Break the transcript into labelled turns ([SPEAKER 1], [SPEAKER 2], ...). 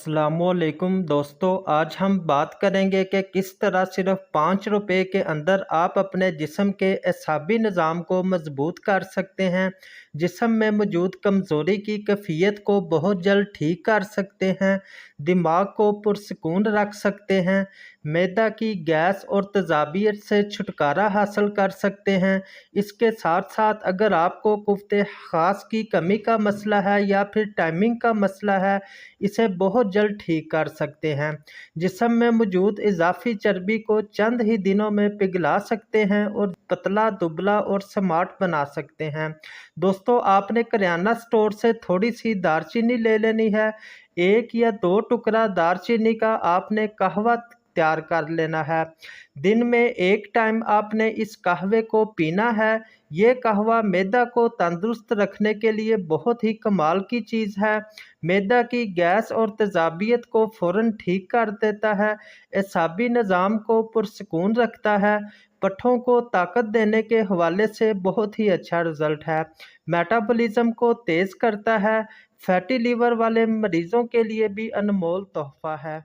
[SPEAKER 1] अस्सलामुअलैकुम दोस्तों, आज हम बात करेंगे कि किस तरह सिर्फ 5 रुपए के अंदर आप अपने जिस्म के एसाबी निज़ाम को मजबूत कर सकते हैं। जिस्म में मौजूद कमज़ोरी की कैफियत को बहुत जल्द ठीक कर सकते हैं, दिमाग को पुरसकून रख सकते हैं, मैदा की गैस और तेज़ाबियत से छुटकारा हासिल कर सकते हैं। इसके साथ साथ अगर आपको कुफ्ते ख़ास की कमी का मसला है या फिर टाइमिंग का मसला है, इसे बहुत जल्द ठीक कर सकते हैं। जिस्म में मौजूद इजाफी चर्बी को चंद ही दिनों में पिघला सकते हैं और पतला, दुबला और स्मार्ट बना सकते हैं। दोस्तों, आपने करियाना स्टोर से थोड़ी सी दालचीनी ले लेनी है। 1 या 2 टुकड़ा दालचीनी का आपने कहवा तैयार कर लेना है। दिन में 1 टाइम आपने इस कहवे को पीना है। ये कहवा मैदा को तंदुरुस्त रखने के लिए बहुत ही कमाल की चीज़ है। मैदा की गैस और तेज़ाबियत को फ़ौरन ठीक कर देता है, एसाबी निज़ाम को पुरसकून रखता है, पट्ठों को ताकत देने के हवाले से बहुत ही अच्छा रिज़ल्ट है। मेटाबॉलिज़्म को तेज़ करता है, फैटी लीवर वाले मरीज़ों के लिए भी अनमोल तोहफ़ा है।